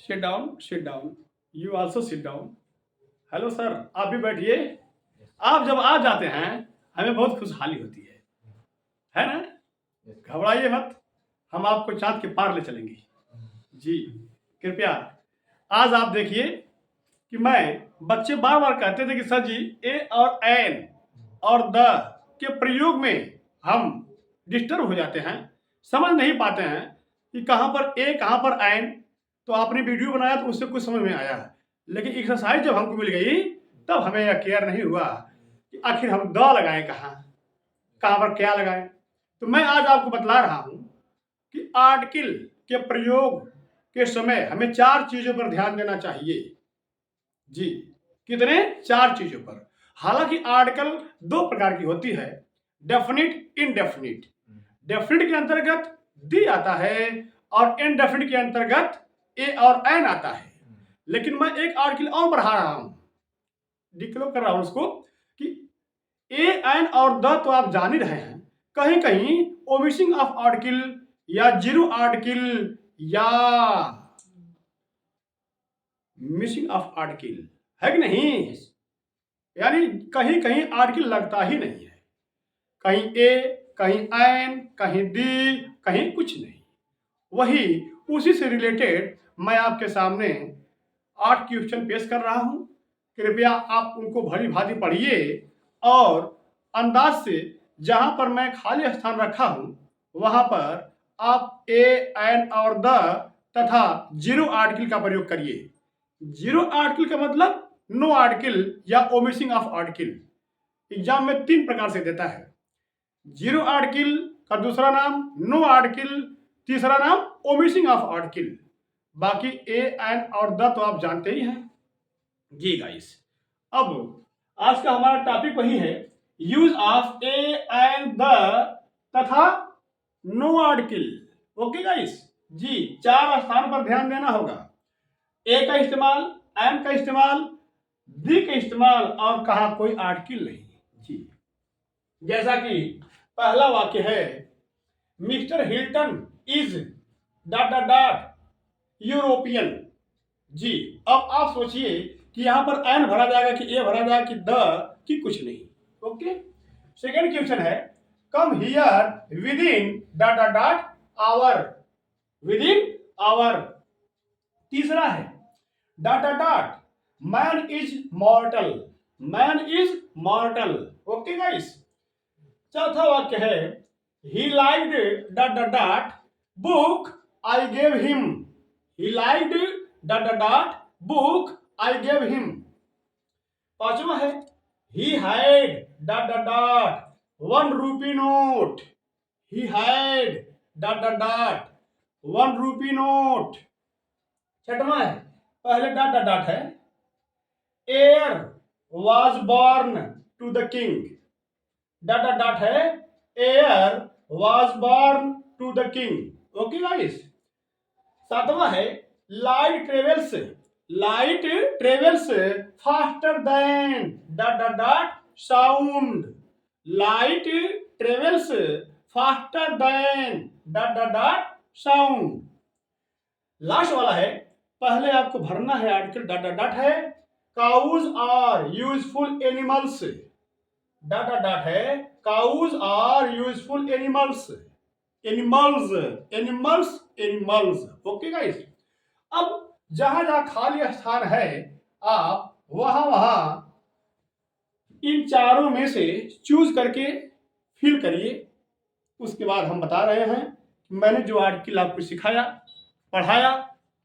Sit down, sit down. You also sit down. Hello sir, आप भी बैठिए। आप जब आ जाते हैं हमें बहुत खुशहाली होती है ना? घबराइए मत, हम आपको चाँद के पार ले चलेंगे। जी, कृपया। आज आप देखिए कि बच्चे बार-बार कहते थे कि सर जी ए और एन और द के प्रयोग में हम डिस्टर्ब हो जाते हैं, समझ नहीं पाते हैं कि कहाँ पर ए, कहाँ पर एन। तो आपने वीडियो बनाया तो उससे कुछ समझ में आया, लेकिन एक्सरसाइज जब हमको मिल गई तब हमें यह क्लियर नहीं हुआ कि आखिर हम द लगाएं कहाँ, कहाँ पर क्या लगाएं। तो मैं आज आपको बतला रहा हूँ कि आर्टिकल के प्रयोग के समय हमें 4 चीज़ों पर ध्यान देना चाहिए। जी, कितने? 4 चीज़ों पर। हालांकि आर्टिकल 2 प्रकार की होती है, डेफिनिट, इनडेफिनिट। डेफिनिट के अंतर्गत दी आता है और इनडेफिनिट के अंतर्गत ए और एन आता है। लेकिन मैं एक आर्टिकल और बढ़ा रहा हूं, डिक्लेयर कर रहा हूं उसको कि ए, एन और द तो आप जान ही रहे हैं। कहीं कहीं ओमिसिंग ऑफ आर्टिकल या जीरो आर्टिकल या मिसिंग ऑफ आर्टिकल है कि नहीं? यानी कहीं कहीं आर्टिकल लगता ही नहीं है, कहीं ए, कहीं एन, कहीं डी, कहीं कुछ नहीं। वही उसी से रिलेटेड मैं आपके सामने 8 क्वेश्चन पेश कर रहा हूं। कृपया आप उनको भली भांति पढ़िए और अंदाज से जहां पर मैं खाली स्थान रखा हूं वहां पर आप ए, एन और द तथा जीरो आर्टिकल का प्रयोग करिए। जीरो आर्टिकल का मतलब नो आर्टिकल या ओमिसिंग ऑफ आर्टिकल। एग्जाम में 3 प्रकार से देता है। जीरो आर्टिकल का दूसरा नाम नो आर्टिकल, तीसरा नाम ओमिसिंग ऑफ आर्टिकल। बाकी ए, एन और द तो आप जानते ही हैं। जी गाइस, अब आज का हमारा टॉपिक वही है, use of a, an, the तथा नो आर्टिकल। ओके गाइस जी, 4 स्थान पर ध्यान देना होगा। ए का इस्तेमाल, एन का इस्तेमाल, दी का इस्तेमाल और कहा कोई आर्टिकल नहीं। जी, जैसा कि पहला वाक्य है, mister Hilton is dot dot dot European. जी, अब आप सोचिए कि यहां पर एन भरा जाएगा कि ए भरा जाएगा कि द कि कुछ नहीं। ओके, सेकेंड क्वेश्चन है, come here within dot dot dot hour, within hour. तीसरा है dot dot dot man is mortal, man is mortal. Okay guys, चौथा वाक्य है, he liked dot dot dot book I gave him, he liked dot dot dot book I gave him. पांचवा है, he had dot dot dot 1 rupee note, he had dot dot dot 1 rupee note. छठवां है, पहले dot dot dot है, heir was born to the king, dot dot dot है, heir was born to the king. Okay guys, सातवां है, light travels, light travels faster than dot dot dot sound, light travels faster than dot dot dot sound. Last वाला है, पहले आपको भरना है article dot dot dot है, cows are useful animals, dot dot dot है, cows are useful animals, animals, animals, animals. Okay guys, अब जहां जहां खाली स्थान है आप वहां वहां इन चारों में से चूज करके फिल करिए। उसके बाद हम बता रहे हैं कि मैंने जो आर्टिकल आपको सिखाया, पढ़ाया,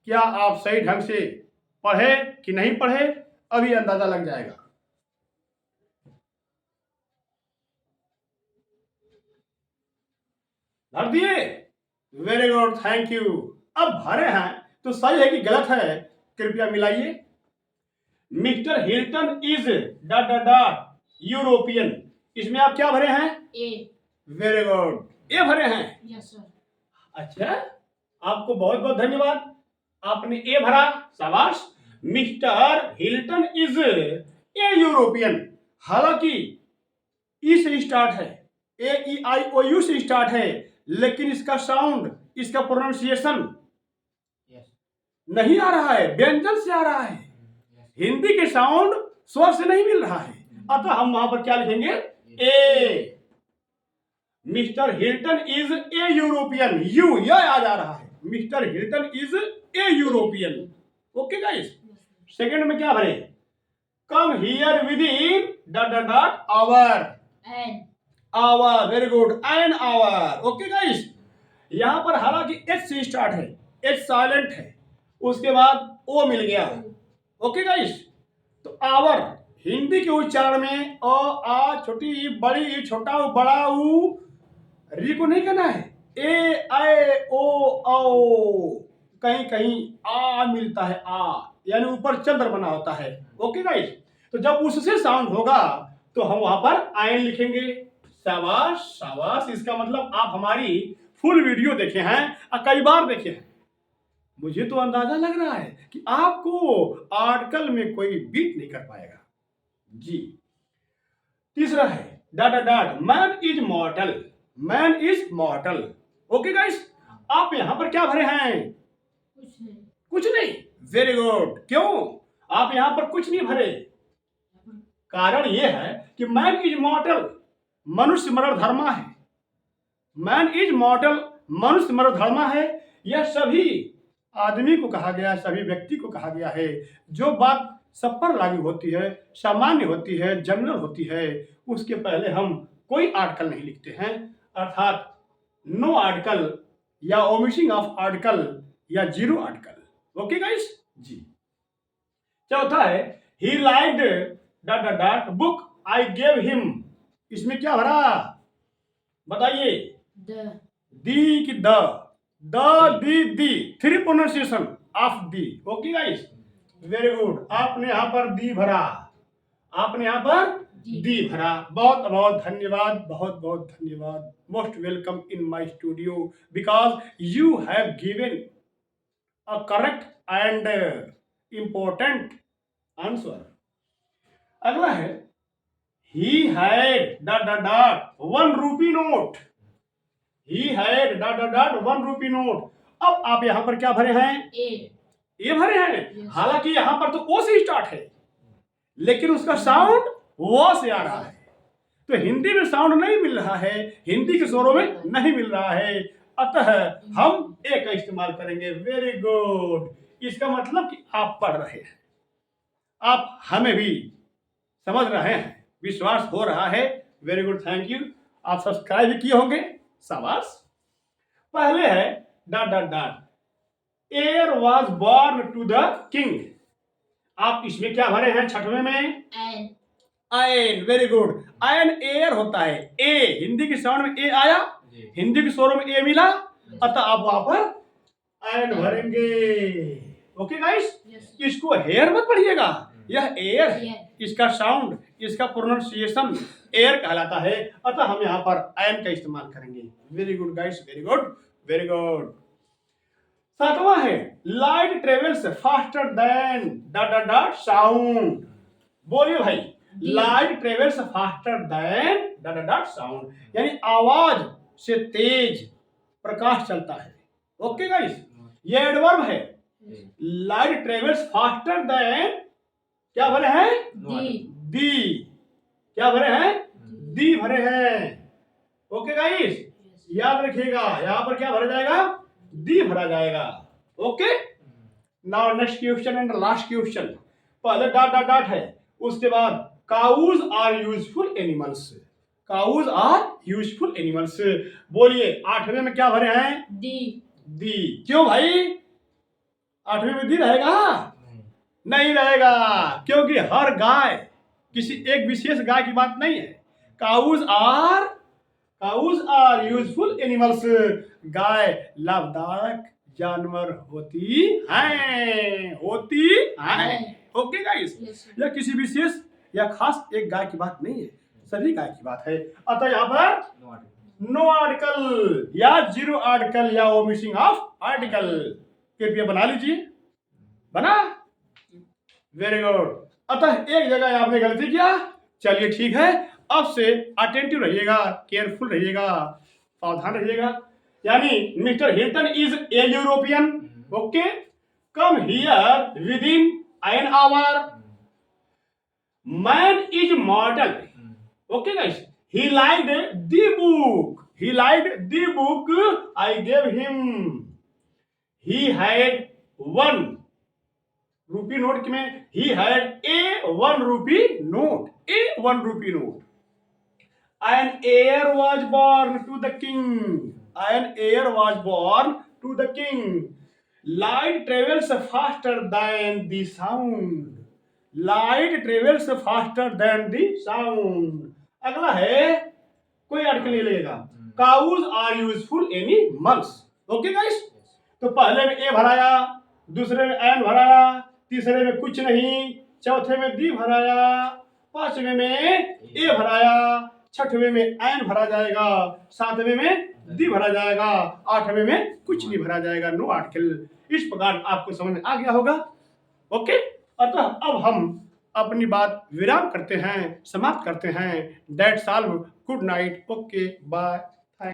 क्या आप सही ढंग से पढ़े कि नहीं पढ़े, अभी अंदाजा लग जाएगा। भर दिए? Very good, thank you. अब भरे हैं तो सही है कि गलत है, कृपया मिलाइए। Mister Hilton is dot dot dot European, इसमें आप क्या भरे हैं? ए। वेरी गुड, ए भरे हैं? Yes sir. अच्छा, आपको बहुत बहुत धन्यवाद, आपने ए भरा, शाबाश। Mister Hilton is a European, हालांकि ई से स्टार्ट है, ए ई आई ओ यू से स्टार्ट है, लेकिन इसका साउंड, इसका प्रोनाउंसिएशन नहीं आ रहा है, व्यंजन से आ रहा है, हिंदी के साउंड स्वर से नहीं मिल रहा है। अतः हम वहां पर क्या लिखेंगे? A. Mister Hilton is a European, यू यह आ जा रहा है, mister Hilton is a European. Okay guys. Second में क्या भरे? Come here within dot dot dot hour, hour, very good, an hour. Okay guys. यहां पर हालांकि एच से स्टार्ट है, एच साइलेंट है, उसके बाद ओ मिल गया। Okay guys. तो आवर हिंदी के उच्चारण में अ आ छोटी ई बड़ी ई छोटा ऊ बड़ा ऊ री को नहीं कहना है, ए ऐ ओ औ, कहीं कहीं आ मिलता है, आ यानी ऊपर चंद्र बना होता है। Okay guys. तो जब उससे साउंड होगा तो हम वहां पर आयन लिखेंगे। शाबाश शाबाश। इसका मतलब आप हमारी फुल वीडियो देखे हैं और कई बार देखे हैं। मुझे तो अंदाजा लग रहा है कि आपको आर्टिकल में कोई बीट नहीं कर पाएगा जी। तीसरा है dot dot dot, man is mortal, man is mortal. Okay guys. आप यहां पर क्या भरे हैं? कुछ नहीं। Very good. क्यों आप यहां पर कुछ नहीं भरे? कारण यह है कि मैन इज मॉर्टल, मनुष्य मरणधर्मा है। मैन इज मॉर्टल, मनुष्य मरणधर्मा है। यह सभी आदमी को कहा गया, सभी व्यक्ति को कहा गया है। जो बात सब पर लागू होती है, सामान्य होती है, जनरल होती है, उसके पहले हम कोई आर्टिकल नहीं लिखते हैं, अर्थात नो आर्टिकल या ओमिशन ऑफ आर्टिकल या जीरो आर्टिकल। ओके गाइस जी। चौथा है he liked dot dot dot book I gave him. इसमें क्या भरा बताइए? दी की the, the, three pronunciation of the. Okay guys, very good. आपने यहां पर दी भरा, आपने यहां पर दी भरा। बहुत बहुत धन्यवाद, बहुत बहुत धन्यवाद। Most welcome in my studio because you have given a correct and important answer. अगला है he had dot dot dot 1 rupee note, he had dot dot dot 1 rupee note। अब आप यहां पर क्या भरे हैं? ए भरे हैं। हालांकि यहां पर तो ओ से स्टार्ट है, लेकिन उसका साउंड वो से आ रहा है, तो हिंदी में साउंड नहीं मिल रहा है, हिंदी के स्वरों में नहीं मिल रहा है, अतः हम ए का इस्तेमाल करेंगे। Very good. इसका मतलब कि आप पढ़ रहे हैं, आप हमें भी समझ रहे हैं, विश्वास हो रहा है। Very good, thank you. आप सब्सक्राइब भी किए होंगे, शाबाश। पहले है dot dot dot heir was born to the king. आप इसमें क्या भरे हैं? छठवें में an. Very good. An heir होता है, ए हिंदी के साउंड में ए आया, हिंदी के स्वरों में ए मिला, अतः आप वहां पर आयन भरेंगे। Okay guys. इसको हेयर मत पढ़िएगा, यह एयर है, इसका साउंड, इसका प्रोनाउंसिएशन एयर कहलाता है, अतः हम यहाँ पर आयन का इस्तेमाल करेंगे। Very good guys, very good, very good. सातवां है light travels faster than dot dot dot sound. बोलिए भाई, light travels faster than dot dot dot sound, यानी आवाज से तेज प्रकाश चलता है। ओके गाइस, ये एडवर्ब है। लाइट ट्रेवल्स फास्टर देन, क्या भरे हैं? दी। क्या भरे हैं? दी भरे हैं। ओके गाइस, याद रखिएगा, यहां पर क्या भरा जाएगा? दी भरा जाएगा। Okay. Now next question and last question. पहले डॉट डॉट डॉट है, उसके बाद cows are useful animals, cows are useful animals. बोलिए 8वें में क्या भरे हैं? दी। क्यों भाई 8वें में दी रहेगा? नहीं रहेगा, क्योंकि हर गाय किसी एक विशेष गाय की बात नहीं है। काउज आर यूजफुल एनिमल्स, गाय लाभदायक जानवर होती हैं, होती हैं। ओके गाइस, यह किसी विशेष या खास एक गाय की बात नहीं है, सभी गाय की बात है। अतः यहाँ पर नो आर्टिकल या जीरो आर्टिकल या ओमिशन ऑफ आर्टिकल। कृपया बना लीजिए, बना। Very good. अतः एक जगह आपने गलती किया, चलिए ठीक है, अब से अटेंटिव रहिएगा, केयरफुल रहिएगा, सावधान रहिएगा। यानी mister Hilton is a European. Okay, come here within an hour. Man is mortal. Okay, guys. He liked the book. He liked the book I gave him. He had 1 rupee note में he had a 1 rupee note. A 1 rupee note. An heir was born to the king. An heir was born to the king. Light travels faster than the sound. Light travels faster than the sound. अगला है, कोई article नहीं लगेगा. Cows are useful animals. Okay guys? तो पहले में ए भराया, दूसरे में एन भराया, तीसरे में कुछ नहीं, चौथे में दी भराया, पांचवें में ए भराया, छठवें में एन भरा जाएगा, सातवें में दी भरा जाएगा, आठवें में कुछ नहीं भरा जाएगा. No article. इस प्रकार आपको समझ में आ गया होगा. ओके. अतः अब हम अपनी बात विराम करते हैं, समाप्त करते हैं. That's all. Good night. Okay bye.